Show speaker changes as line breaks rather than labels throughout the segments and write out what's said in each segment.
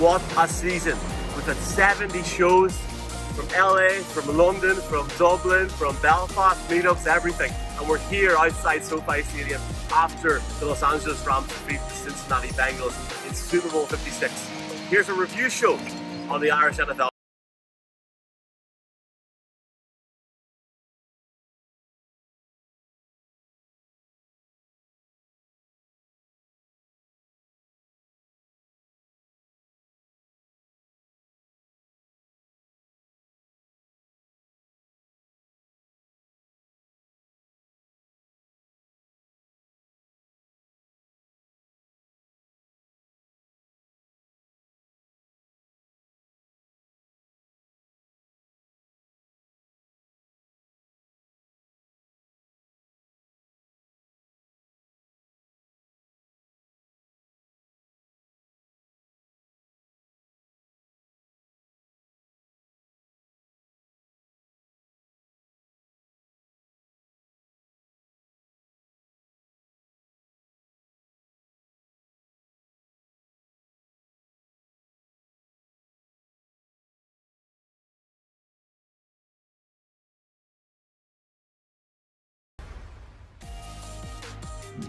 What a season. We've had 70 shows from LA, from London, from Dublin, from Belfast, meetups, everything. And we're here outside Sofi Stadium after the Los Angeles Rams defeat the Cincinnati Bengals in Super Bowl 56. Here's a review show on the Irish NFL.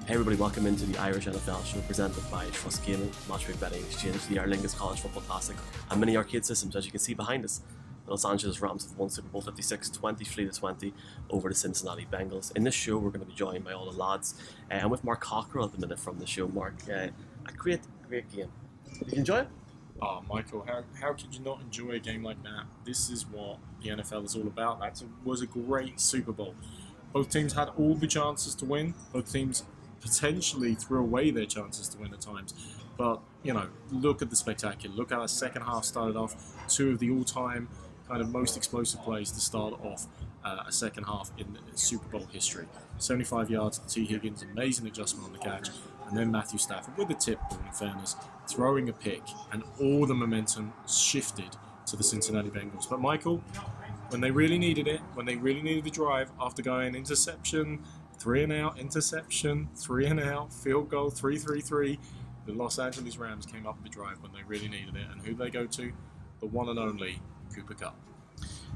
Hey everybody, welcome into the Irish NFL show presented by Trust Gaming, Matchmaker Betting Exchange, the Aer Lingus College Football Classic, and many arcade systems. As you can see behind us, the Los Angeles Rams have won Super Bowl 56, 23-20 over the Cincinnati Bengals. In this show, we're going to be joined by all the lads. I'm with Mark Cockrell at the minute from the show. Mark, a great game. Did you enjoy it?
Oh, Michael, how could you not enjoy a game like that? This is what the NFL is all about. That was a great Super Bowl. Both teams had all the chances to win. Both teams potentially threw away their chances to win at times. But, you know, look at the spectacular. Look how the second half started off. Two of the all-time kind of most explosive plays to start off a second half in Super Bowl history. 75 yards to T. Higgins, amazing adjustment on the catch. And then Matthew Stafford with the tip ball, in fairness, throwing a pick. And all the momentum shifted to the Cincinnati Bengals. But, Michael, when they really needed it, when they really needed the drive, after going interception, 3 and out, interception, 3 and out, field goal, 3-3-3. The Los Angeles Rams came up with the drive when they really needed it. And who they go to? The one and only Cooper Kupp.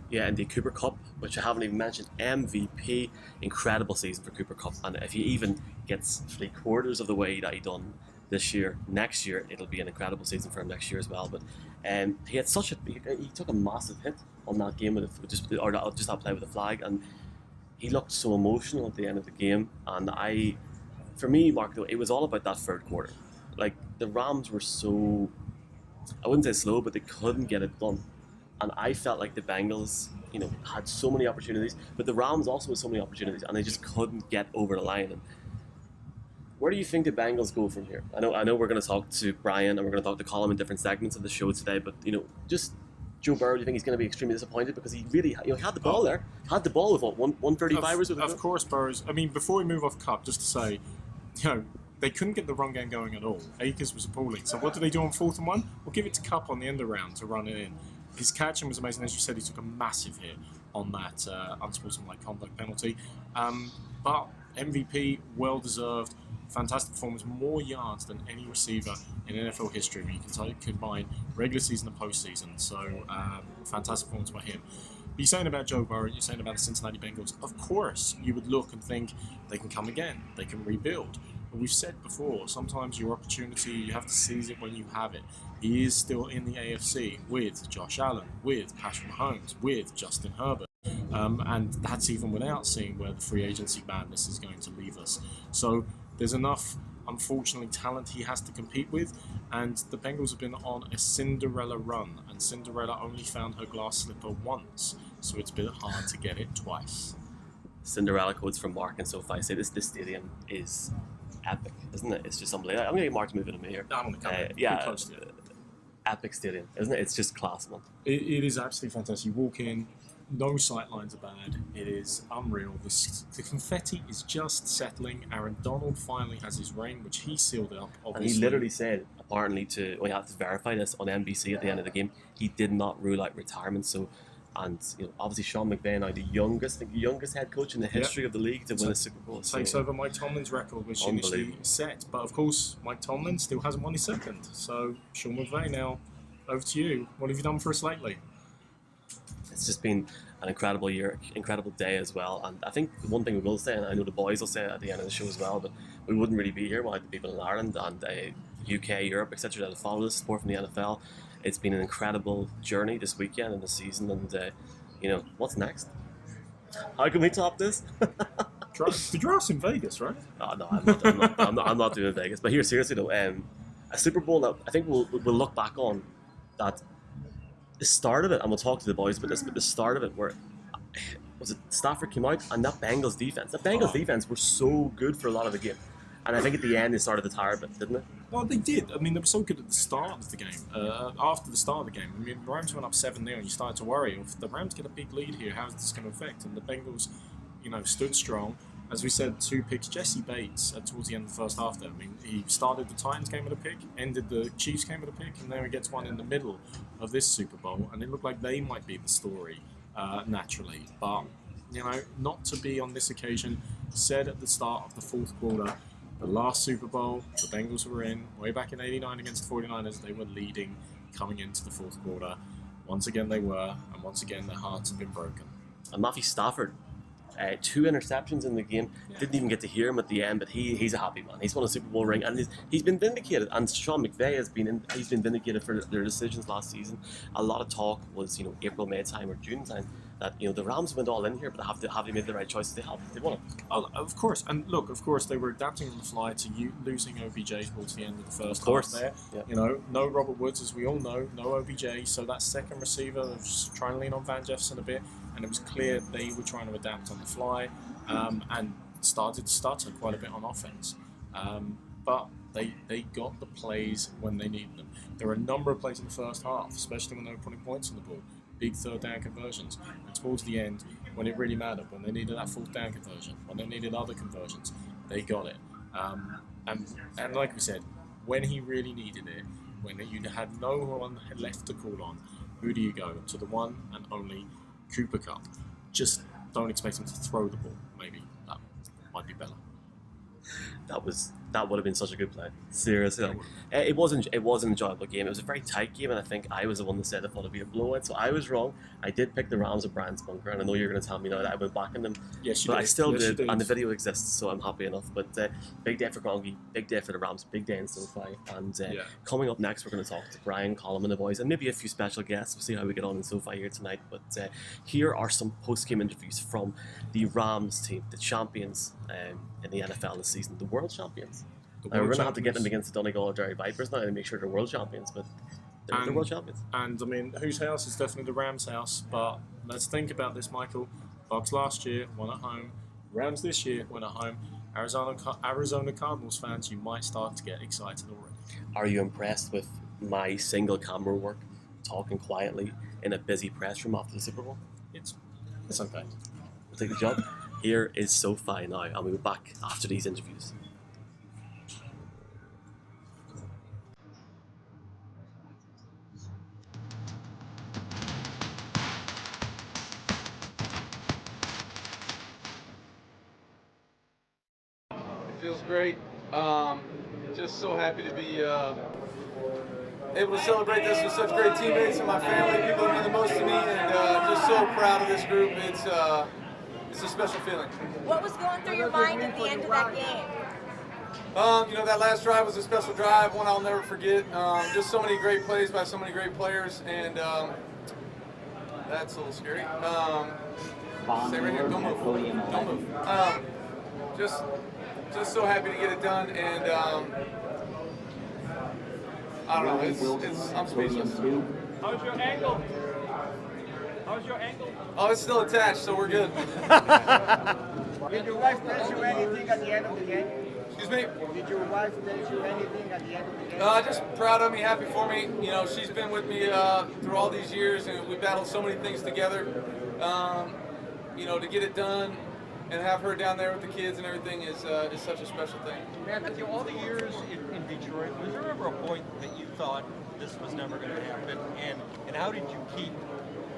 Yeah, and the Cooper Kupp, which I haven't even mentioned, MVP, incredible season for Cooper Kupp. And if he even gets 3/4 of the way that he done this year, next year, it'll be an incredible season for him next year as well. But he had he took a massive hit on that game with just that play with the flag, and he looked so emotional at the end of the game. And for me, Mark, though, it was all about that third quarter. Like, the Rams were so, I wouldn't say slow, but they couldn't get it done. And I felt like the Bengals, had so many opportunities, but the Rams also had so many opportunities, and they just couldn't get over the line. And where do you think the Bengals go from here? I know we're going to talk to Brian and we're going to talk to Colin in different segments of the show today, but just Joe Burrow, do you think he's going to be extremely disappointed because he really had the ball there, had the ball with 135 or something?
Of course, Burrows. I mean, before we move off Kupp, just to say, they couldn't get the run game going at all. Akers was appalling. So what did they do on 4th and 1? We'll give it to Kupp on the end around to run it in. His catching was amazing. As you said, he took a massive hit on that unsportsmanlike conduct penalty. But MVP, well-deserved, fantastic performance, more yards than any receiver in NFL history when you can combine regular season and postseason. So, fantastic performance by him. But you're saying about Joe Burrow, you're saying about the Cincinnati Bengals. Of course, you would look and think they can come again, they can rebuild. But we've said before, sometimes your opportunity, you have to seize it when you have it. He is still in the AFC with Josh Allen, with Patrick Mahomes, with Justin Herbert. And that's even without seeing where the free agency madness is going to leave us. So there's enough, unfortunately, talent he has to compete with, and the Bengals have been on a Cinderella run, and Cinderella only found her glass slipper once, so it's a bit hard to get it twice.
Cinderella quotes from Mark and Sofi say this stadium is epic, isn't it? It's just unbelievable. I'm going to get Mark to move in here.
I'm going to come in.
Yeah, close to it. Epic stadium, isn't it? It's just class, man.
It is absolutely fantastic. You walk in, no sight lines are bad. It is unreal. The confetti is just settling. Aaron Donald finally has his reign, which he sealed up, obviously.
And he literally said, apparently, we have to verify this on NBC at the end of the game, he did not rule out retirement. So, and obviously Sean McVay now, the youngest head coach in the history of the league to win a Super Bowl.
Takes over Mike Tomlin's record, which initially set. But of course, Mike Tomlin still hasn't won his second. So Sean McVay now over to you. What have you done for us lately?
It's just been an incredible year, incredible day as well. And I think one thing we will say, and I know the boys will say it at the end of the show as well, but we wouldn't really be here without the people in Ireland and UK, Europe, etc. that have followed us, support from the NFL. It's been an incredible journey this weekend and this season, and what's next? How can we top this?
The draft's in Vegas, right?
Oh, no, I'm not doing Vegas. But here, seriously though, a Super Bowl that I think we'll look back on that the start of it, and we'll talk to the boys about this, but the start of it where was it Stafford came out and that Bengals defense were so good for a lot of the game. And I think at the end they started to tire a bit, didn't they?
Well, they did. I mean, they were so good at the start of the game. After the start of the game, I mean, the Rams went up 7-0 and you started to worry, if the Rams get a big lead here, how is this going to affect? And the Bengals, stood strong. As we said, 2 picks. Jesse Bates, towards the end of the first half there, I mean, he started the Titans game with a pick, ended the Chiefs game with a pick, and now he gets one in the middle of this Super Bowl, and it looked like they might be the story naturally. But, not to be on this occasion. Said at the start of the fourth quarter, the last Super Bowl the Bengals were in, way back in '89 against the 49ers, they were leading coming into the fourth quarter. Once again they were, and once again their hearts have been broken.
And Matthew Stafford, 2 interceptions in the game. Didn't even get to hear him at the end, but he's a happy man. He's won a Super Bowl ring, and he's been vindicated. And Sean McVay has been vindicated for their decisions last season. A lot of talk was April, May time or June time that the Rams went all in here, but have they made the right choices? They won it.
Oh, of course, and look, of course they were adapting on the fly to losing OBJ towards the end of the first half there.
Yeah.
No Robert Woods, as we all know, no OBJ, so that second receiver was trying to lean on Van Jefferson a bit, and it was clear they were trying to adapt on the fly and started to stutter quite a bit on offense. But they got the plays when they needed them. There were a number of plays in the first half, especially when they were putting points on the board. Big third down conversions. And towards the end, when it really mattered, when they needed that fourth down conversion, when they needed other conversions, they got it. And like we said, when he really needed it, when you had no one left to call on, who do you go? To the one and only Cooper Kupp. Just don't expect him to throw the ball. Maybe that might be better.
That would have been such a good play. Seriously, it was an enjoyable game. It was a very tight game, and I think I was the one that said I thought it'd be a blowout. So I was wrong. I did pick the Rams with Brian Spunker, and I know you're going to tell me now that I went back in them.
Yes, you
but
did.
I still
Yes,
did,
you did,
and the video exists, so I'm happy enough. But big day for Gronky, big day for the Rams, big day in SoFi. And coming up next, we're going to talk to Brian, Colin, and the boys, and maybe a few special guests. We'll see how we get on in SoFi here tonight. But here are some post-game interviews from the Rams team, the champions in the NFL this season, the world champions. We're going to have to get them against the Donegal or Derry Vipers now and make sure they're world champions, but they're world champions.
And I mean, whose house is definitely the Rams' house, but let's think about this, Michael. Bucks last year won at home, Rams this year won at home. Arizona Cardinals fans, you might start to get excited already.
Are you impressed with my single camera work, talking quietly in a busy press room after the Super Bowl?
It's okay.
We'll take the job. Here is SoFi now, and we'll be back after these interviews.
Feels great. Just so happy to be able to celebrate this with such great teammates and my family, people that mean the most to me, and just so proud of this group. It's a special feeling.
What was going through your mind at the end of that game?
That last drive was a special drive, one I'll never forget. Just so many great plays by so many great players, and that's a little scary. Stay right here. Don't move. Don't move. Just so happy to get it done, and I don't know. I'm speechless.
How's your ankle? How's your ankle?
Oh, it's still attached, so we're good.
Did your wife tell you anything at the end of the game?
Excuse me?
Did your wife tell you anything at the end of the game?
Just proud of me, happy for me. She's been with me through all these years, and we battled so many things together. To get it done and have her down there with the kids and everything is such a special thing.
Matthew, all the years in Detroit, was there ever a point that you thought this was never going to happen? And how did you keep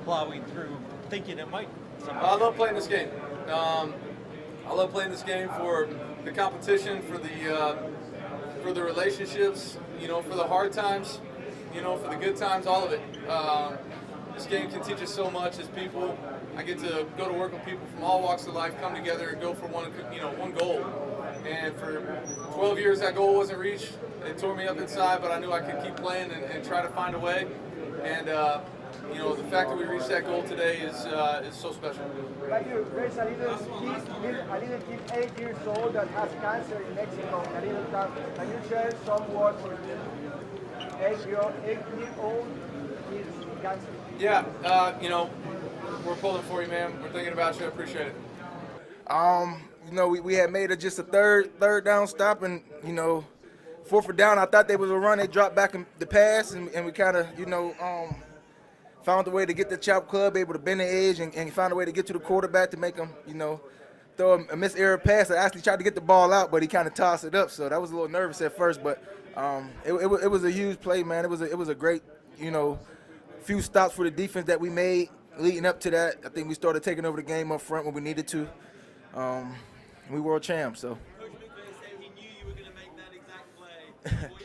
plowing through, thinking it might somehow?
I love playing this game. I love playing this game for the competition, for the relationships, for the hard times. you know, for the good times, all of it. This game can teach us so much as people. I get to go to work with people from all walks of life, come together and go for one goal. And for 12 years, that goal wasn't reached. It tore me up inside, but I knew I could keep playing and try to find a way. And you know, the fact that we reached that goal today is so special.
Like you, there's a little kid 8 years old that has cancer in Mexico, a little town. Can you share some words for the 8-year-old kid with cancer?
Yeah, you know, we're pulling for you, man. We're thinking about you. I appreciate it.
You know, we had made it just a third down stop, and you know, fourth down. I thought they was a run. They dropped back in the pass, and we kind of, you know, found a way to get the chop club, able to bend the edge, and found a way to get to the quarterback to make him, you know, throw a miss-error pass. I actually tried to get the ball out, but he kind of tossed it up, so that was a little nervous at first. But it was a huge play, man. It was a great, you know, few stops for the defense that we made leading up to that. I think we started taking over the game up front when we needed to. We world champs, so.
Coach McVay said he knew you were going to make that exact play,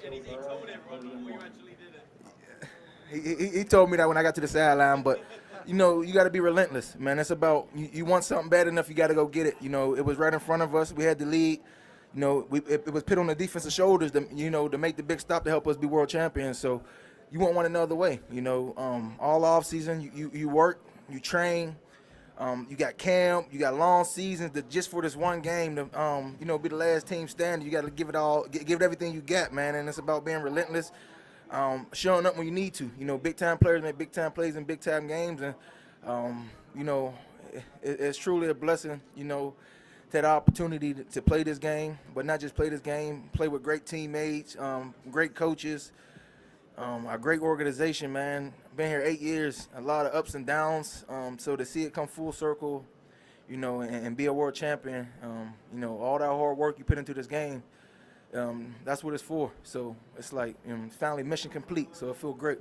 and he told everyone before you actually did it.
He told me that when I got to the sideline, but you know, you got to be relentless, man. It's about you want something bad enough, you got to go get it. You know, it was right in front of us. We had the lead. You know, it was put on the defensive shoulders, to make the big stop to help us be world champions. So you want one another way. You know, all off season you work, you train. You got camp, you got long seasons that just for this one game to you know, be the last team standing. You got to give it all, give it everything you got, man. And it's about being relentless, showing up when you need to. You know, big time players make big time plays in big time games, and you know, it's truly a blessing, you know, to have the opportunity to play this game, but not just play this game, play with great teammates, great coaches, a great organization, man. Been here 8 years, a lot of ups and downs. So to see it come full circle, you know, and be a world champion, you know, all that hard work you put into this game, that's what it's for. So it's like finally mission complete. So it feels great.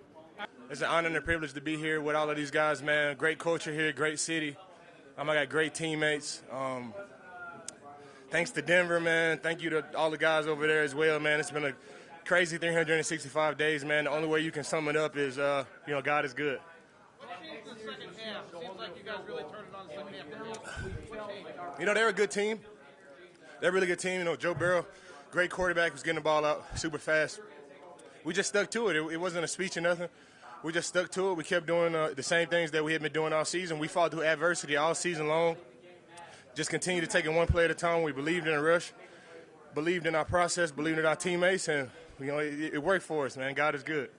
It's an honor and a privilege to be here with all of these guys, man. Great culture here, great city. I got great teammates. Thanks to Denver, man. Thank you to all the guys over there as well, man. It's been a crazy 365 days, man. The only way you can sum it up is, you know, God is good. You know, they're a good team. They're a really good team. You know, Joe Burrow, great quarterback, was getting the ball out super fast. We just stuck to it. It wasn't a speech or nothing. We just stuck to it. We kept doing the same things that we had been doing all season. We fought through adversity all season long. Just continued to take it one play at a time. We believed in a rush, believed in our process, believed in our teammates, and you know, it worked for us, man. God is good.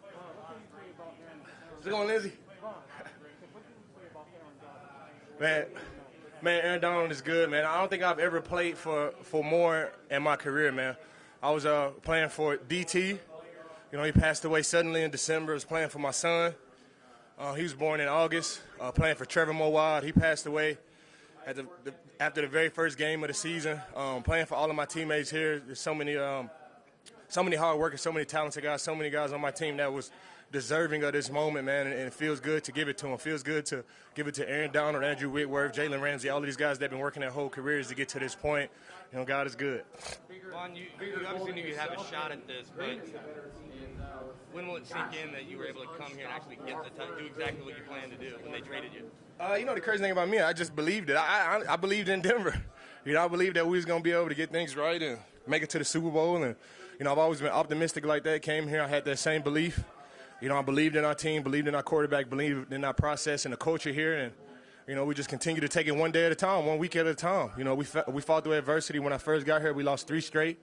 How's it going, Lindsay? Man, Aaron Donald is good, man. I don't think I've ever played for more in my career, man. I was playing for DT. You know, he passed away suddenly in December. I was playing for my son. He was born in August. Playing for Trevor Mowad. He passed away after the very first game of the season. Playing for all of my teammates here. There's so many hard workers, so many talented guys, so many guys on my team that was deserving of this moment, man, and it feels good to give it to them. It feels good to give it to Aaron Donald, Andrew Whitworth, Jalen Ramsey, all of these guys that have been working their whole careers to get to this point. You know, God is good.
Vaughn, you obviously knew you'd have a shot at this, but when will it sink in that you were able to come here and actually get the time, do exactly what you planned to do when they traded you?
You know, the crazy thing about me, I just believed it. I believed in Denver. You know, I believed that we was going to be able to get things right and make it to the Super Bowl. And, you know, I've always been optimistic like that. Came here, I had that same belief. You know, I believed in our team, believed in our quarterback, believed in our process and the culture here. And, you know, we just continue to take it one day at a time, 1 week at a time. You know, we fought through adversity. When I first got here, we lost 3 straight.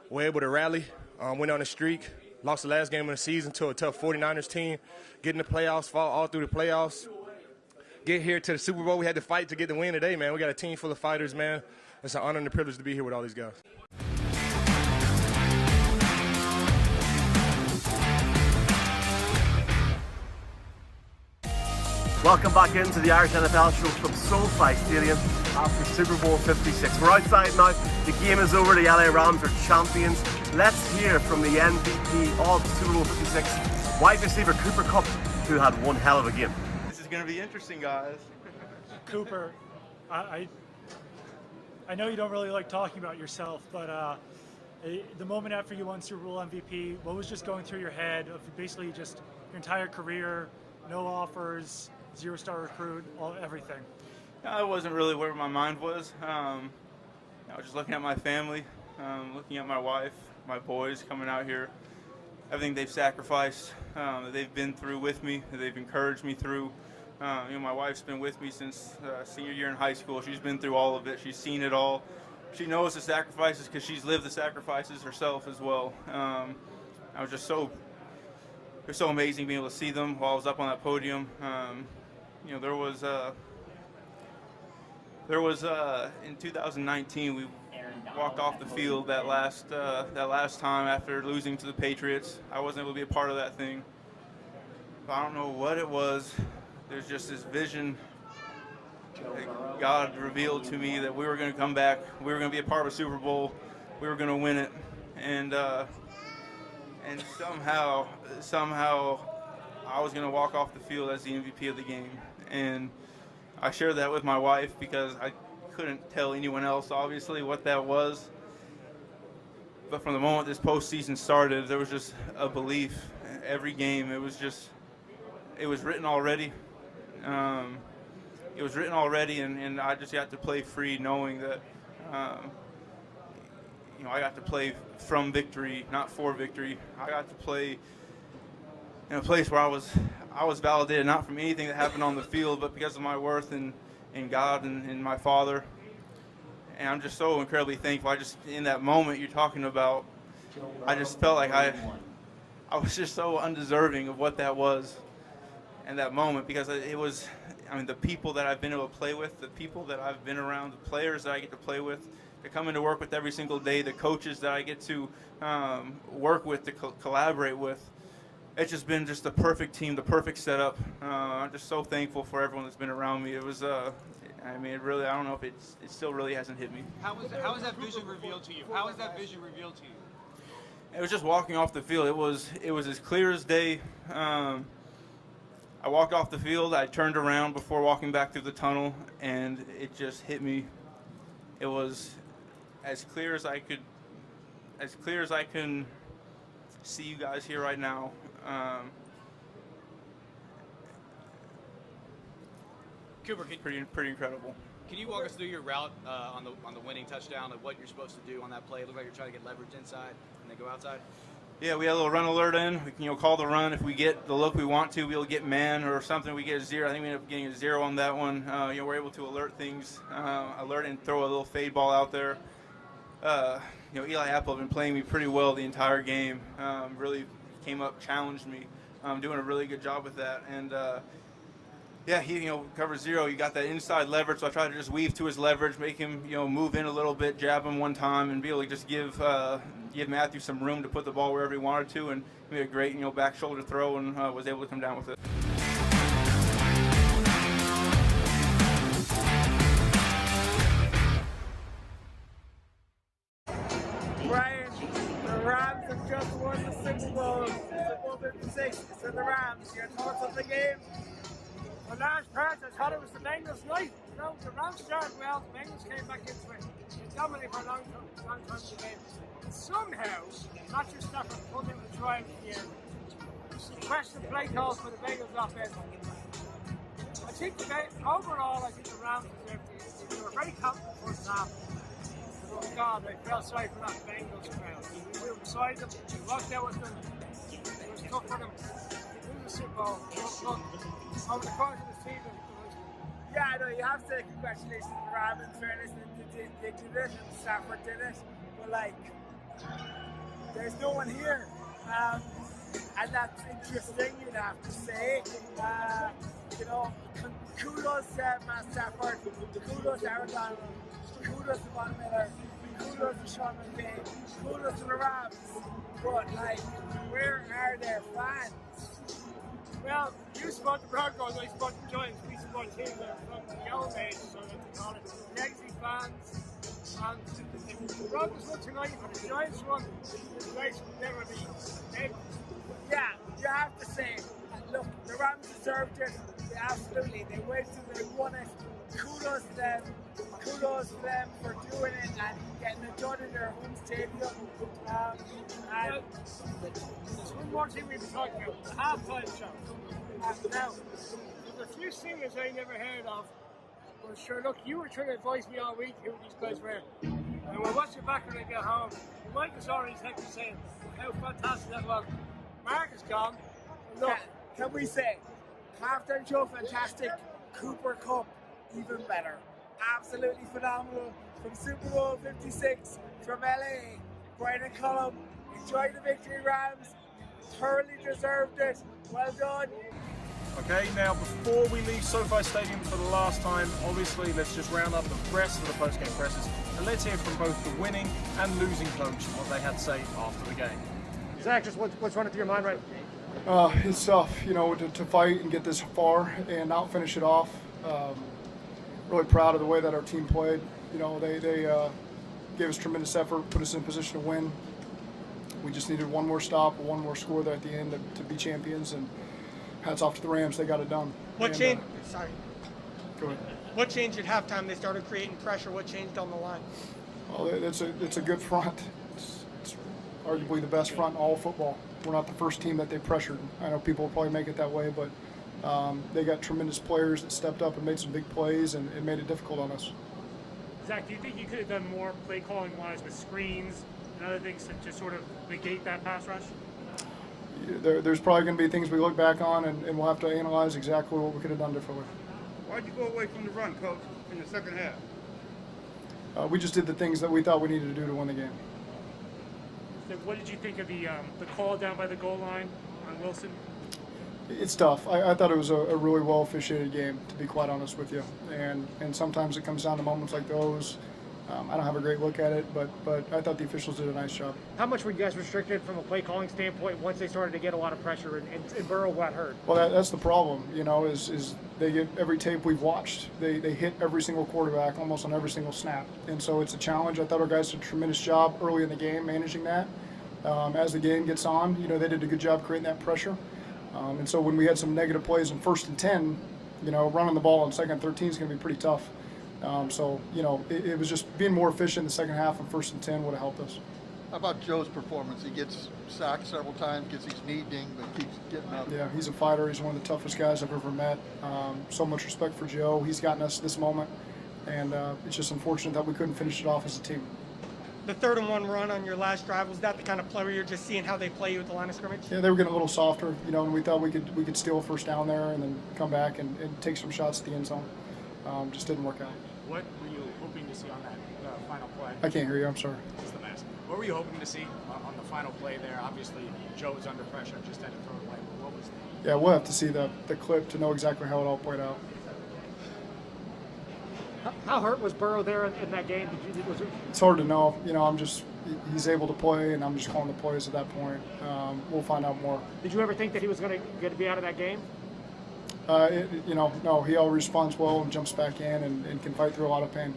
We were able to rally, went on a streak, lost the last game of the season to a tough 49ers team, get in the playoffs, fought all through the playoffs. Get here to the Super Bowl. We had to fight to get the win today, man. We got a team full of fighters, man. It's an honor and a privilege to be here with all these guys.
Welcome back into the Irish NFL show from Sofi Stadium after Super Bowl 56. We're outside now. The game is over. The LA Rams are champions. Let's hear from the MVP of Super Bowl 56, wide receiver Cooper Kupp, who had one hell of a game.
This is going to be interesting, guys.
Cooper, I know you don't really like talking about yourself, but The moment after you won Super Bowl MVP, what was just going through your head of basically just your entire career, no offers, 0-star recruit, everything?
I wasn't really where my mind was. I was just looking at my family, looking at my wife, my boys coming out here, everything they've sacrificed, that they've been through with me, that they've encouraged me through. My wife's been with me since senior year in high school. She's been through all of it. She's seen it all. She knows the sacrifices because she's lived the sacrifices herself as well. I was just it was so amazing being able to see them while I was up on that podium. There was in 2019 we walked off the field that last time after losing to the Patriots. I wasn't able to be a part of that thing. But I don't know what it was. There's just this vision that God revealed to me that we were going to come back. We were going to be a part of a Super Bowl. We were going to win it. And somehow I was going to walk off the field as the MVP of the game. And I shared that with my wife because I couldn't tell anyone else, obviously, what that was. But from the moment this postseason started, there was just a belief. Every game, it was written already. It was written already, and I just got to play free, knowing that, I got to play from victory, not for victory. I got to play in a place where I was validated, not from anything that happened on the field, but because of my worth in God and my Father. And I'm just so incredibly thankful. In that moment you're talking about, I just felt like I was just so undeserving of what that was in that moment, because it was, the people that I've been able to play with, the people that I've been around, the players that I get to play with, to come into work with every single day, the coaches that I get to work with, to collaborate with. It's just been just the perfect team, the perfect setup. I'm just so thankful for everyone that's been around me. It was, it really, I don't know if it still really hasn't hit me.
How was that vision revealed to you? How was that vision revealed to you?
It was just walking off the field. It was as clear as day. I walked off the field. I turned around before walking back through the tunnel, and it just hit me. It was as clear as I can see you guys here right now.
Cooper,
pretty incredible.
Can you walk us through your route on the winning touchdown, of what you're supposed to do on that play? It looked like you're trying to get leverage inside and then go outside.
Yeah, we had a little run alert in. We can call the run if we get the look we want to. We'll get man or something. We get a 0. I think we ended up getting a 0 on that one. We're able to alert things, alert and throw a little fade ball out there. Eli Apple had been playing me pretty well the entire game. Really came up, challenged me. Doing a really good job with that. And he cover 0. You got that inside leverage, so I tried to just weave to his leverage, make him move in a little bit, jab him one time, and be able to just give Matthew some room to put the ball wherever he wanted to. And he made a great back shoulder throw and was able to come down with it.
Brian, the Rams have just won the Super Bowl, Super Bowl 56. It's in the Rams. Your thoughts on the game?
For large parts, I thought it was the Bengals' night. The Rams started well, the Bengals came back into it. They dominated for a long time in the game. And somehow, Matthew Stafford pulled in the drive here. Question play calls for the Bengals offense. I think overall, I think the Rams they were very confident first half. Oh God, I felt sorry for that Bengals crowd. We were beside them, we walked out with them. It was tough for them. It was a Super Bowl. Over the course of the season,
yeah, no, you have to say congratulations to the Rams. In fairness, they did it, and Stafford did it. But there's no one here, and that's interesting. You'd have to say. Kudos to Matt Stafford, kudos to Aaron Donald, kudos to Von Miller, kudos to Sean McVay, kudos to the Rams. But where are their fans?
well, you support the Broncos, I support the Giants. We support teams that are from the old age, so they call it legacy fans. And if the Broncos won tonight, and the Giants won, the place would never be.
Yeah, you have to say, look, the Rams deserved it. Absolutely, they went and they won it. Kudos to them.
kudos to them for doing it and getting it done in their home stadium. And there's one more thing we've been talking about, the halftime show. Now, there's a few singers I never heard of. Well, sure, look, you were trying to advise me all week who these guys were. And we'll watch it back when I get home. Mike has already texted me saying how fantastic that was. Mark is gone. Look,
Can we say, halftime show fantastic, Cooper Cup even better. Absolutely phenomenal. From Super Bowl 56, from LA, Brian and Cullum, enjoy the victory, Rams. Thoroughly deserved it. Well done.
Okay, now before we leave SoFi Stadium for the last time, obviously let's just round up the rest of the post-game presses and let's hear from both the winning and losing coach what they had to say after the game.
Zach, just what's running through your mind right now?
It's tough, to fight and get this far and not finish it off. Really proud of the way that our team played. They gave us tremendous effort, put us in position to win. We just needed one more stop, one more score there at the end to be champions. And hats off to the Rams, they got it done.
What changed? Sorry.
Go ahead.
What changed at halftime? They started creating pressure. What changed on the line?
Well, it's a good front. It's arguably the best front in all of football. We're not the first team that they pressured. I know people will probably make it that way, but they got tremendous players that stepped up and made some big plays, and it made it difficult on us.
Zach, do you think you could have done more play calling wise with screens and other things to sort of negate that pass rush?
There's probably going to be things we look back on, and we'll have to analyze exactly what we could have done differently.
Why'd you go away from the run, Coach, in the second half?
We just did the things that we thought we needed to do to win the game.
So what did you think of the call down by the goal line on Wilson?
It's tough. I thought it was a really well officiated game, to be quite honest with you. And sometimes it comes down to moments like those. I don't have a great look at it, but I thought the officials did a nice job.
How much were you guys restricted from a play calling standpoint once they started to get a lot of pressure and Burrow got hurt?
Well, that's the problem, is they get every tape we've watched. They hit every single quarterback almost on every single snap. And so it's a challenge. I thought our guys did a tremendous job early in the game managing that. As the game gets on, they did a good job creating that pressure. And so when we had some negative plays in 1st and 10, running the ball on 2nd and 13 is going to be pretty tough. It was just being more efficient in the second half, and 1st and 10 would have helped us.
How about Joe's performance? He gets sacked several times, gets his knee dinged, but keeps getting up.
Yeah, he's a fighter. He's one of the toughest guys I've ever met. So much respect for Joe. He's gotten us this moment, and it's just unfortunate that we couldn't finish it off as a team.
The 3rd and 1 run on your last drive, was that the kind of play where you're just seeing how they play you at the line of scrimmage?
Yeah, they were getting a little softer, and we thought we could steal a first down there and then come back and take some shots at the end zone. Just didn't work out.
What were you hoping to see on that final play?
I can't hear you. I'm sorry.
Just the mask. What were you hoping to see on the final play there? Obviously, Joe was under pressure, just had to throw it away. But what was the...
Yeah, we'll have to see the clip to know exactly how it all played out.
How hurt was Burrow there in that game?
It's hard to know. He's able to play, and I'm just calling the plays at that point. We'll find out more.
Did you ever think that he was going to be out of that game?
No. He always responds well and jumps back in and can fight through a lot of pain.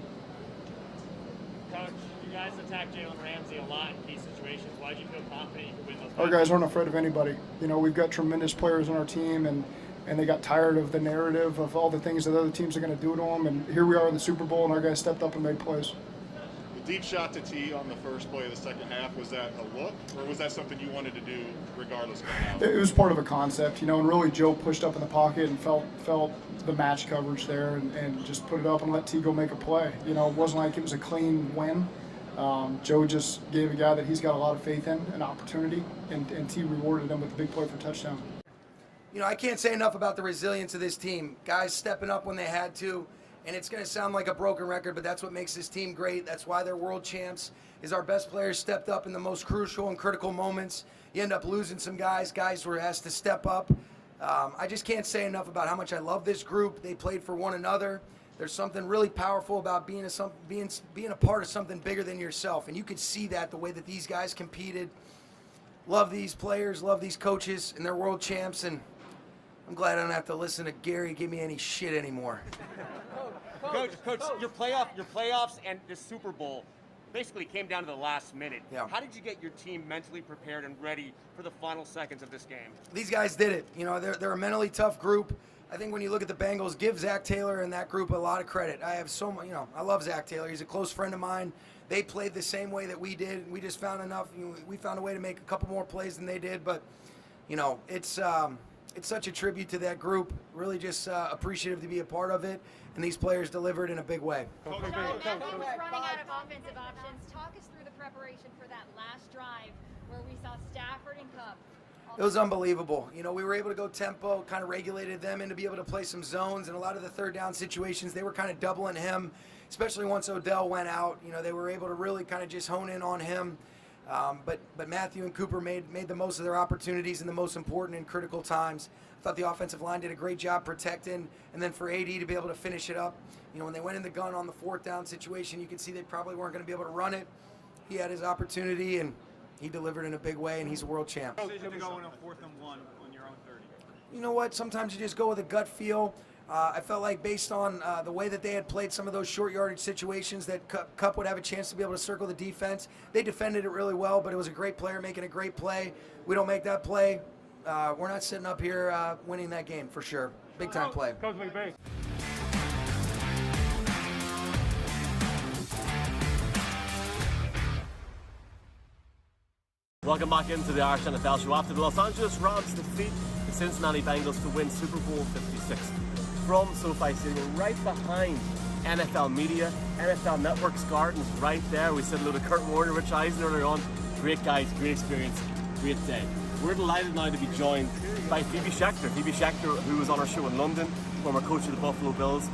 Coach, you guys attacked Jalen Ramsey a lot in key situations. Why did you feel confident you could win those
Our guys aren't afraid of anybody. We've got tremendous players on our team, and they got tired of the narrative of all the things that other teams are going to do to them. And here we are in the Super Bowl, and our guys stepped up and made plays.
The deep shot to T on the first play of the second half, was that a look, or was that something you wanted to do regardless of how?
It was part of a concept, and really Joe pushed up in the pocket and felt the match coverage there and just put it up and let T go make a play. It wasn't like it was a clean win. Joe just gave a guy that he's got a lot of faith in an opportunity, and T rewarded him with a big play for a touchdown.
I can't say enough about the resilience of this team. Guys stepping up when they had to. And it's going to sound like a broken record, but that's what makes this team great. That's why they're world champs, is our best players stepped up in the most crucial and critical moments. You end up losing some guys were asked to step up. I just can't say enough about how much I love this group. They played for one another. There's something really powerful about being a part of something bigger than yourself. And you could see that the way that these guys competed. Love these players, love these coaches, and they're world champs. And I'm glad I don't have to listen to Gary give me any shit anymore.
Coach, your playoffs and the Super Bowl basically came down to the last minute.
Yeah.
How did you get your team mentally prepared and ready for the final seconds of this game?
These guys did it. They're a mentally tough group.
I think when you look at the Bengals, give Zach Taylor and that group a lot of credit. I have so much, I love Zach Taylor. He's a close friend of mine. They played the same way that we did. We just found enough. We found a way to make a couple more plays than they did. But, it's such a tribute to that group. Really just appreciative to be a part of it. And these players delivered in a big way.
Now that team's running out of offensive options, talk us through the preparation for that last drive where we saw Stafford and Cup.
It was unbelievable. We were able to go tempo, kind of regulated them and to be able to play some zones, and a lot of the third down situations, they were kind of doubling him, especially once Odell went out. They were able to really kind of just hone in on him. But Matthew and Cooper made the most of their opportunities in the most important and critical times. I thought the offensive line did a great job protecting, and then for AD to be able to finish it up. When they went in the gun on the fourth down situation, you could see they probably weren't going to be able to run it. He had his opportunity, and he delivered in a big way, and he's a world champ.
Decision to go in a 4th and 1 on your own 30.
You know what? Sometimes you just go with a gut feel. I felt like based on the way that they had played some of those short yardage situations that Cup would have a chance to be able to circle the defense. They defended it really well, but it was a great player making a great play. We don't make that play. We're not sitting up here winning that game for sure. Big time play.
Coach McVay.
Welcome back into the Irish NFL show. After the Los Angeles Rams defeat the Cincinnati Bengals to win Super Bowl 56 from SoFi Stadium, right behind NFL Media, NFL Network's gardens, right there. We said hello to Kurt Warner, Rich Eisen earlier on. Great guys, great experience, great day. We're delighted now to be joined by Phoebe Schechter. Phoebe Schechter, who was on our show in London, former coach of the Buffalo Bills,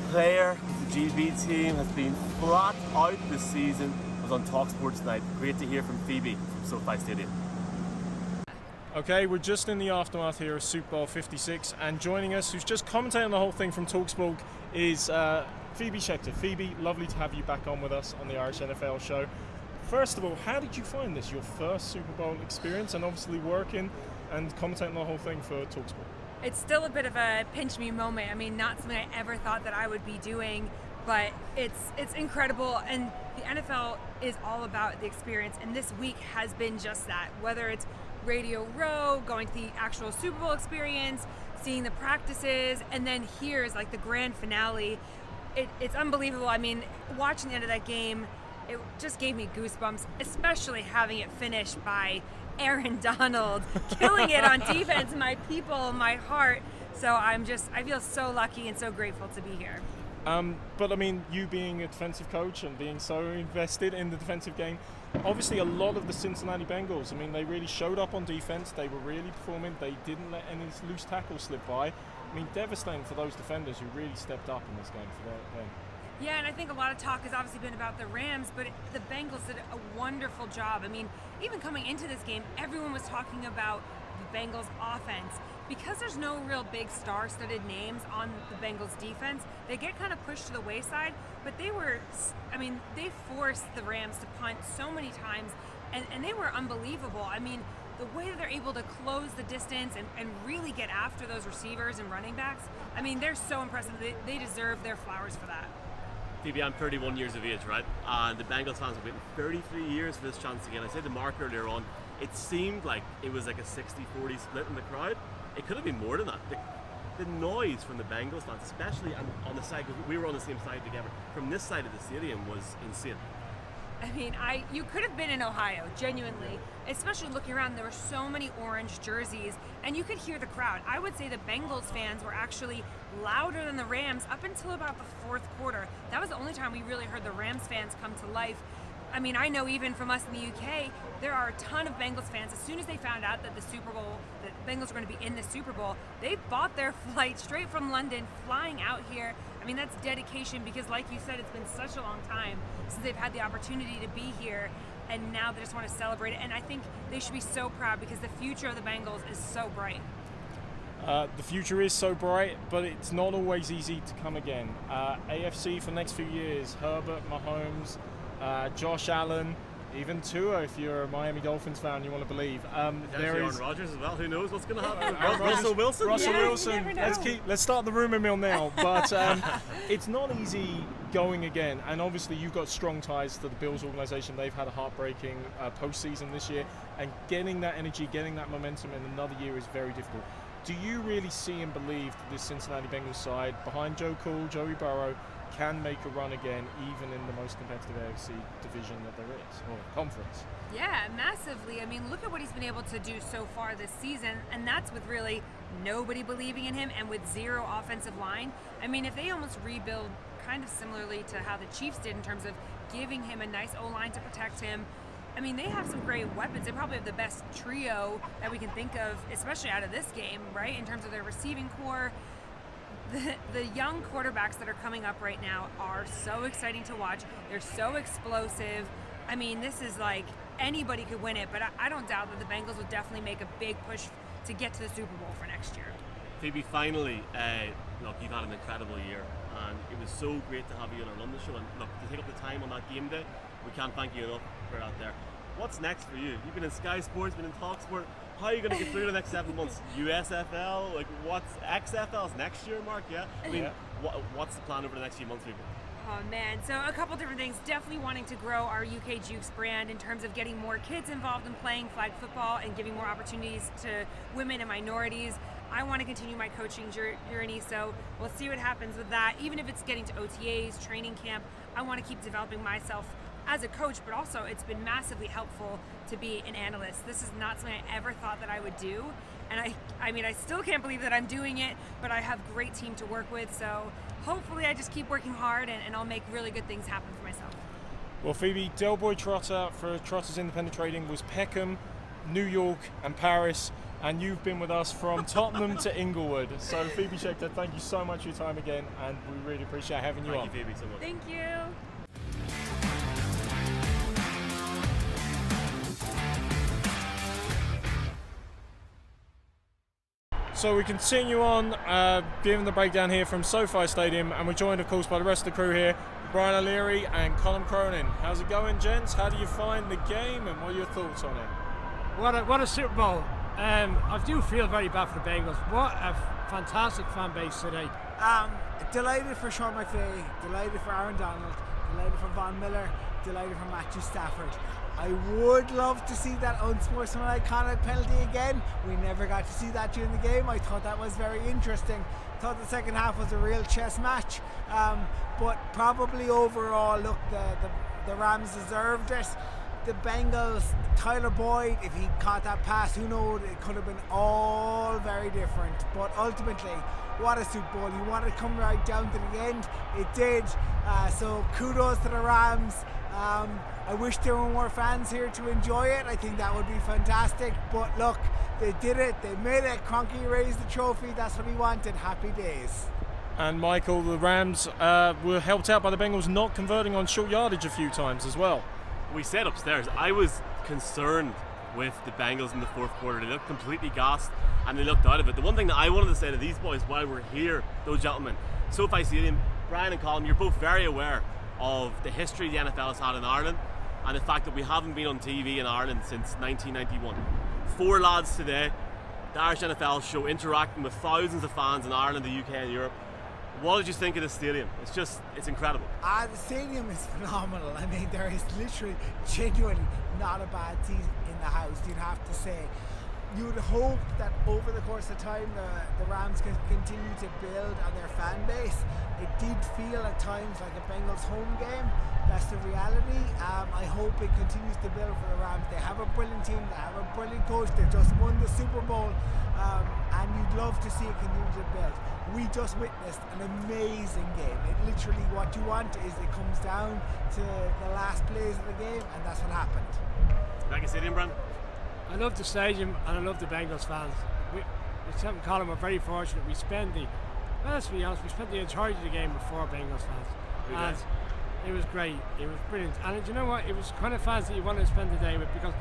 player of the GB team, has been flat out this season. On Talk Sports tonight. Great to hear from Phoebe from SoFi Stadium.
Okay, we're just in the aftermath here of Super Bowl 56, and joining us, who's just commentating the whole thing from TalkSport, is Phoebe Schechter. Phoebe, lovely to have you back on with us on the Irish NFL show. First of all, how did you find this, your first Super Bowl experience, and obviously working and commentating the whole thing for TalkSport?
It's still a bit of a pinch me moment. I mean, not something I ever thought that I would be doing, but it's incredible, and the NFL is all about the experience, and this week has been just that. Whether it's Radio Row, going to the actual Super Bowl experience, seeing the practices, and then here's like the grand finale. It's unbelievable. I mean, watching the end of that game, it just gave me goosebumps, especially having it finished by Aaron Donald, killing it on defense, my people, my heart. So I feel so lucky and so grateful to be here.
But I mean, you being a defensive coach and being so invested in the defensive game, obviously a lot of the Cincinnati Bengals, I mean, they really showed up on defense. They were really performing. They didn't let any loose tackles slip by. I mean, devastating for those defenders who really stepped up in this game for them.
Yeah, and I think a lot of talk has obviously been about the Rams, but the Bengals did a wonderful job. I mean, even coming into this game, everyone was talking about the Bengals offense. Because there's no real big star-studded names on the Bengals defense, they get kind of pushed to the wayside, but they forced the Rams to punt so many times, and they were unbelievable. I mean, the way that they're able to close the distance and really get after those receivers and running backs, I mean, they're so impressive. They deserve their flowers for that.
Phoebe, I'm 31 years of age, right? And the Bengals fans have waited 33 years for this chance again. I said to Mark earlier on, it seemed like it was like a 60-40 split in the crowd. It could have been more than that. The noise from the Bengals fans, especially on the side, because we were on the same side together, from this side of the stadium was insane.
I mean, you could have been in Ohio, genuinely. Especially looking around, there were so many orange jerseys, and you could hear the crowd. I would say the Bengals fans were actually louder than the Rams up until about the fourth quarter. That was the only time we really heard the Rams fans come to life. I mean, I know even from us in the UK, there are a ton of Bengals fans. As soon as they found out that the Bengals were going to be in the Super Bowl, they bought their flight straight from London, flying out here. I mean, that's dedication because, like you said, it's been such a long time since they've had the opportunity to be here, and now they just want to celebrate it. And I think they should be so proud because the future of the Bengals is so bright.
The future is so bright, but it's not always easy to come again. AFC for the next few years, Herbert, Mahomes, Josh Allen, even Tua, if you're a Miami Dolphins fan, you want to believe. There is
Aaron Rodgers as well. Who knows what's going to happen?
Russell
Wilson.
Wilson. Let's start the rumor mill now. But it's not easy going again. And obviously, you've got strong ties to the Bills organization. They've had a heartbreaking postseason this year, and getting that energy, getting that momentum in another year is very difficult. Do you really see and believe that this Cincinnati Bengals side, behind Joe Cool, Joey Burrow, can make a run again, even in the most competitive AFC division that there is, or conference?
Yeah, massively. I mean, look at what he's been able to do so far this season, and that's with really nobody believing in him and with zero offensive line. I mean, if they almost rebuild kind of similarly to how the Chiefs did in terms of giving him a nice O-line to protect him, I mean, they have some great weapons. They probably have the best trio that we can think of, especially out of this game, right, in terms of their receiving core. The young quarterbacks that are coming up right now are so exciting to watch. They're so explosive. I mean, this is like anybody could win it, but I don't doubt that the Bengals would definitely make a big push to get to the Super Bowl for next year.
Phoebe, finally, look, you've had an incredible year, and it was so great to have you on our London show. And look, to take up the time on that game day, we can't thank you enough for that there. What's next for you? You've been in Sky Sports, been in Talk Sport. How are you going to get through the next 7 months? USFL, like what's XFL's next year, Mark? Yeah. I mean, what's the plan over the next few months, Phoebe?
Oh man, so a couple different things. Definitely wanting to grow our UK Jukes brand in terms of getting more kids involved in playing flag football and giving more opportunities to women and minorities. I want to continue my coaching journey, so we'll see what happens with that. Even if it's getting to OTAs, training camp, I want to keep developing myself as a coach, but also it's been massively helpful to be an analyst. This is not something I ever thought that I would do, and I mean, I still can't believe that I'm doing it, but I have a great team to work with, so hopefully I just keep working hard and I'll make really good things happen for myself.
Well, Phoebe, Del Boy Trotter for Trotter's Independent Trading was Peckham, New York and Paris, and you've been with us from Tottenham to Inglewood. So Phoebe Schechter, thank you so much for your time again, and we really appreciate having you on.
Thank you, Phoebe, so much.
Thank you.
So we continue on, giving the breakdown here from SoFi Stadium, and we're joined, of course, by the rest of the crew here, Brian O'Leary and Colin Cronin. How's it going, gents? How do you find the game, and what are your thoughts on it?
What a Super Bowl. I do feel very bad for the Bengals. What a fantastic fan base today.
Delighted for Sean McVay, delighted for Aaron Donald, delighted for Von Miller, delighted for Matthew Stafford. I would love to see that unsportsmanlike iconic penalty again. We never got to see that during the game. I thought that was very interesting. Thought the second half was a real chess match. But probably overall, look, the Rams deserved it. The Bengals, Tyler Boyd, if he caught that pass, who knows, it could have been all very different. But ultimately, what a Super Bowl. You wanted to come right down to the end. It did. So kudos to the Rams. I wish there were more fans here to enjoy it. I think that would be fantastic. But look, they did it. They made it. Kroenke raised the trophy. That's what he wanted. Happy days.
And Michael, the Rams were helped out by the Bengals not converting on short yardage a few times as well.
We said upstairs, I was concerned with the Bengals in the fourth quarter. They looked completely gassed and they looked out of it. The one thing that I wanted to say to these boys while we're here, those gentlemen, SoFi Stadium, Brian and Colin, you're both very aware of the history the NFL has had in Ireland and the fact that we haven't been on TV in Ireland since 1991. 4 lads today, the Irish NFL show interacting with thousands of fans in Ireland, the UK and Europe. What did you think of the stadium? It's incredible.
The stadium is phenomenal. I mean, there is literally, genuinely not a bad seat in the house, you'd have to say. You would hope that over the course of time the Rams can continue to build on their fan base. It did feel at times like a Bengals home game. That's the reality. I hope it continues to build for the Rams. They have a brilliant team, they have a brilliant coach, they just won the Super Bowl, and you'd love to see it continue to build. We just witnessed an amazing game. It literally, what you want is it comes down to the last plays of the game, and that's what happened.
Back in stadium, Brand?
I love the stadium and I love the Bengals fans. Myself and Colin were very fortunate. Let's be honest, we spent the entirety of the game with 4 Bengals fans. And it was great. It was brilliant. And you know what? It was the kind of fans that you want to spend the day with, because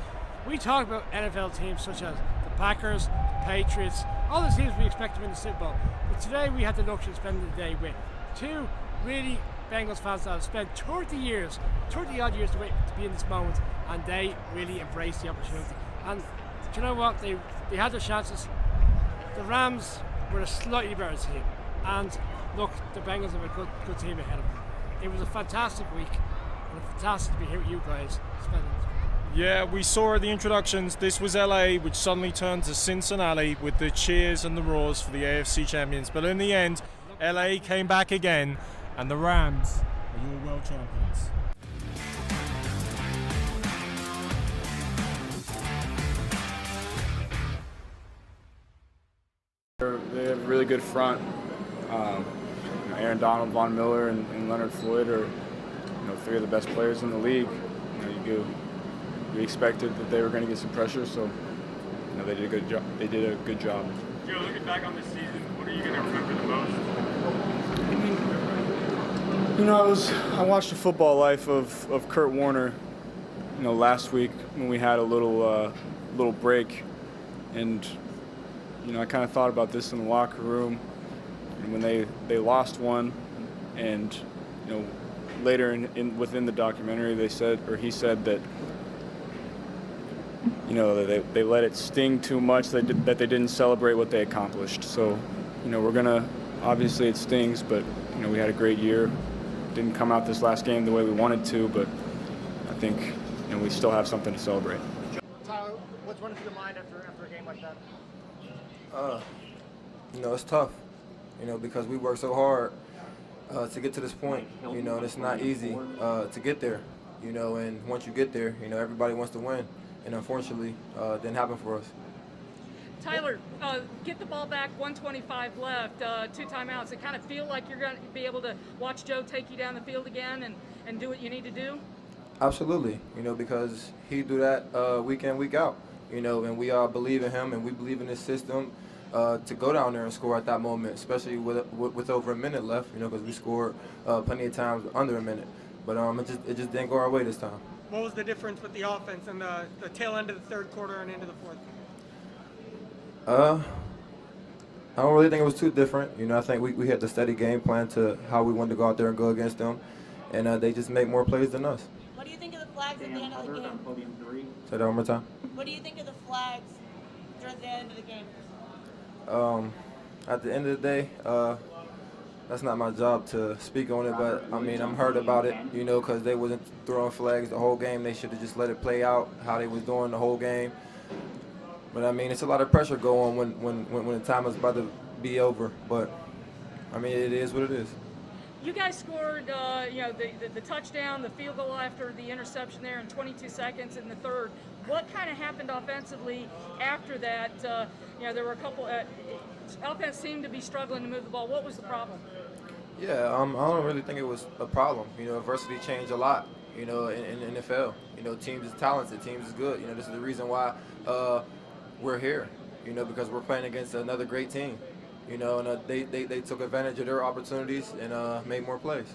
we talk about NFL teams such as the Packers, the Patriots, all the teams we expect to win the Super Bowl. But today we had the luxury of spending the day with 2 really Bengals fans that have spent 30 odd years to wait to be in this moment, and they really embraced the opportunity. And do you know what? They had their chances. The Rams were a slightly better team, and look, the Bengals have a good team ahead of them. It was a fantastic week, and fantastic to be here with you guys, spending
Yeah, we saw at the introductions, this was LA, which suddenly turned to Cincinnati with the cheers and the roars for the AFC champions. But in the end, LA came back again, and the Rams are your world champions.
They have a really good front. Aaron Donald, Von Miller, and Leonard Floyd are, three of the best players in the league. We expected that they were going to get some pressure, so they did a good job. They did a good job.
Joe, looking back on this season, what are you going to remember the most?
I watched the football life of Kurt Warner, last week when we had a little break, and I kind of thought about this in the locker room, and when they lost one, and later within the documentary he said that they let it sting too much that they didn't celebrate what they accomplished. So we're gonna, obviously it stings, but we had a great year. Didn't come out this last game the way we wanted to, but I think we still have something to celebrate.
Tyler, what's running through your mind after a game like that?
It's tough, because we work so hard to get to this point, and it's not easy to get there, and once you get there, everybody wants to win, and unfortunately, it didn't happen for us.
Tyler, get the ball back, 1:25 left, 2 timeouts. It kind of feel like you're going to be able to watch Joe take you down the field again and do what you need to do?
Absolutely, because he do that week in, week out, and we all believe in him and we believe in his system to go down there and score at that moment, especially with over a minute left, because we scored plenty of times under a minute. But it just didn't go our way this time.
What was the difference with the offense in the tail end of the third quarter and into the fourth?
I don't really think it was too different. I think we had the steady game plan to how we wanted to go out there and go against them, and they just make more plays than us.
What do you think of the flags at the end of the game?
Say that one more time.
What do you think of the flags during the end of the game?
At the end of the day, that's not my job to speak on it, but I'm hurt about it, because they wasn't throwing flags the whole game. They should have just let it play out how they was doing the whole game. But it's a lot of pressure going on when the time is about to be over. But it is what it is.
You guys scored, the touchdown, the field goal after the interception there in 22 seconds in the third. What kind of happened offensively after that? There were a couple. Offense seemed to be struggling to move the ball. What was the problem?
Yeah, I don't really think it was a problem. Adversity changed a lot. In NFL, teams is talented, teams is good. This is the reason why we're here. Because we're playing against another great team. And they took advantage of their opportunities and made more plays.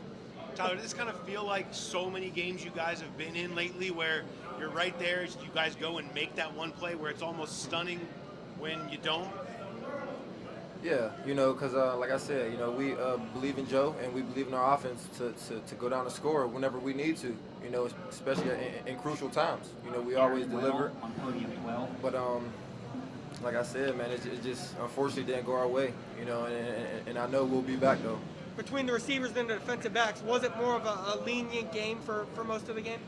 Tyler, does this kind of feel like so many games you guys have been in lately where you're right there, you guys go and make that one play where it's almost stunning when you don't?
Yeah, because like I said, we believe in Joe and we believe in our offense to go down and score whenever we need to, especially in crucial times. We always deliver. But like I said, man, it just unfortunately didn't go our way, and I know we'll be back though.
Between the receivers and the defensive backs, was it more of a lenient game for most of the game?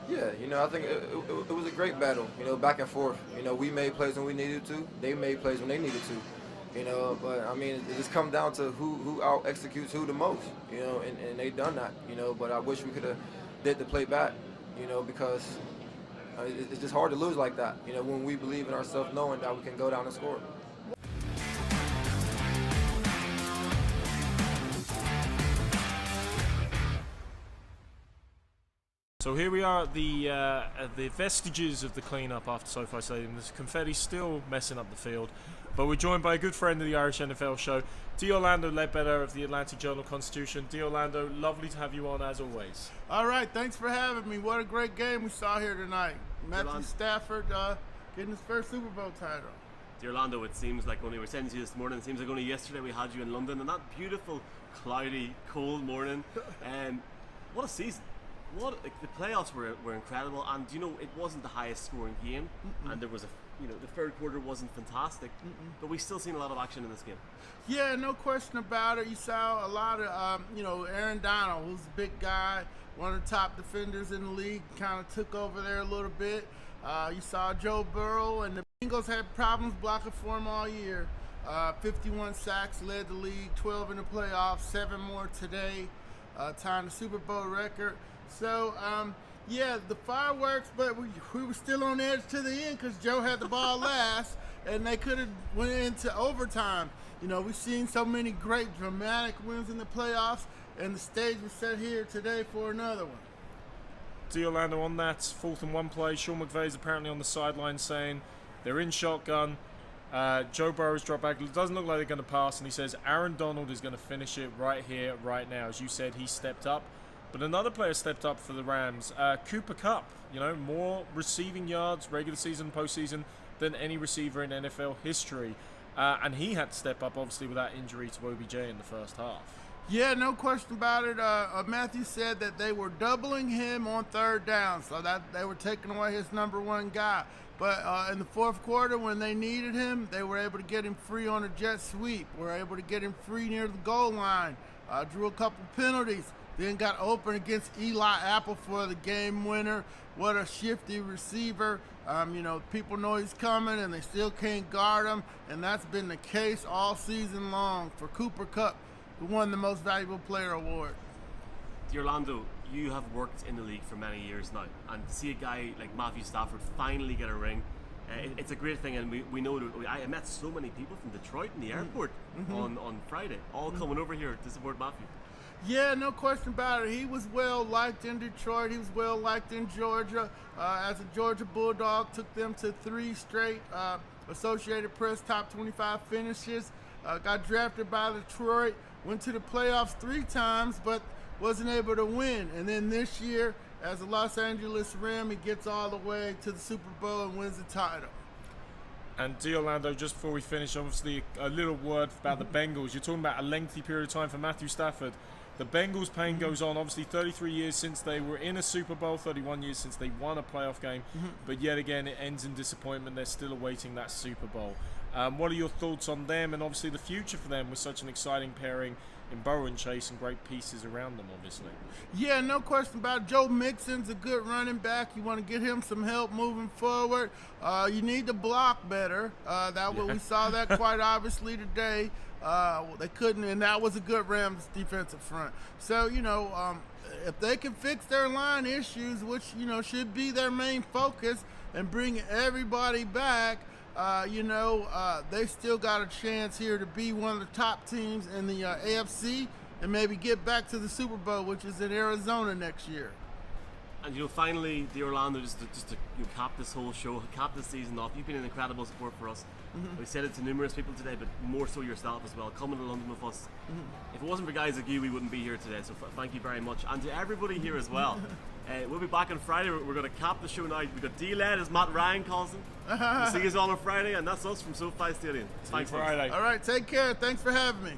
Yeah, I think it was a great battle, back and forth. We made plays when we needed to. They made plays when they needed to. But it just comes down to who out executes who the most, and they done that, but I wish we could have did the play back, because it's just hard to lose like that, when we believe in ourselves knowing that we can go down and score.
So here we are at the vestiges of the cleanup after SoFi Stadium. There's confetti still messing up the field, but we're joined by a good friend of the Irish NFL show, D. Orlando Ledbetter of the Atlantic Journal-Constitution. D. Orlando, lovely to have you on as always.
All right, thanks for having me. What a great game we saw here tonight. Matthew Stafford getting his first Super Bowl title.
Dear Orlando, it seems like when we were sending to you this morning, it seems like only yesterday we had you in London, and that beautiful, cloudy, cold morning. What a season. The playoffs were incredible, and it wasn't the highest scoring game, and there was the third quarter wasn't fantastic, but we still seen a lot of action in this game.
Yeah, no question about it. You saw a lot of, Aaron Donald, who's a big guy, one of the top defenders in the league, kind of took over there a little bit. You saw Joe Burrow, and the Bengals had problems blocking for him all year. 51 sacks, led the league, 12 in the playoffs, 7 more today, tying the Super Bowl record. So, the fireworks, but we were still on edge to the end because Joe had the ball last, and they could have went into overtime. We've seen so many great dramatic wins in the playoffs, and the stage was set here today for another one.
Orlando, on that 4th and 1 play, Sean McVay's apparently on the sideline saying they're in shotgun. Joe Burrow's dropped back. It doesn't look like they're going to pass, and he says Aaron Donald is going to finish it right here, right now. As you said, he stepped up. But another player stepped up for the Rams, Cooper Kupp. More receiving yards, regular season, postseason, than any receiver in NFL history. And he had to step up, obviously, with that injury to OBJ in the first half.
Yeah, no question about it. Matthew said that they were doubling him on third down, so that they were taking away his number one guy. But in the fourth quarter, when they needed him, they were able to get him free on a jet sweep. Were able to get him free near the goal line. Drew a couple penalties. Then got open against Eli Apple for the game winner. What a shifty receiver. People know he's coming and they still can't guard him. And that's been the case all season long for Cooper Kupp, who won the Most Valuable Player award.
Orlando, you have worked in the league for many years now, and to see a guy like Matthew Stafford finally get a ring, it's a great thing. And we know that I met so many people from Detroit in the airport on Friday, all coming over here to support Matthew.
Yeah, no question about it. He was well liked in Detroit. He was well liked in Georgia. As a Georgia Bulldog, took them to 3 straight Associated Press top 25 finishes. Got drafted by Detroit. Went to the playoffs 3 times, but wasn't able to win. And then this year, as a Los Angeles Ram, he gets all the way to the Super Bowl and wins the title.
And Orlando, just before we finish, obviously a little word about the Bengals. You're talking about a lengthy period of time for Matthew Stafford. The Bengals' pain goes on. Obviously, 33 years since they were in a Super Bowl, 31 years since they won a playoff game. But yet again, it ends in disappointment. They're still awaiting that Super Bowl. What are your thoughts on them and obviously the future for them with such an exciting pairing in Burrow and Chase and great pieces around them, obviously?
Yeah, no question about it. Joe Mixon's a good running back. You want to get him some help moving forward. You need to block better. We saw that quite obviously today. They couldn't, and that was a good Rams defensive front. So, if they can fix their line issues, which, should be their main focus, and bring everybody back, they still got a chance here to be one of the top teams in the AFC and maybe get back to the Super Bowl, which is in Arizona next year.
And finally, Orlando, just to cap this whole show, cap this season off. You've been an incredible support for us. We said it to numerous people today, but more so yourself as well, coming to London with us. If it wasn't for guys like you, we wouldn't be here today. So thank you very much, and to everybody here as well. We'll be back on Friday. We're going to cap the show now. We've got D-Led, as Matt Ryan calls him. We'll see you all on Friday, and that's us from SoFi Stadium. Thanks,
Friday. All right, take care. Thanks for having me.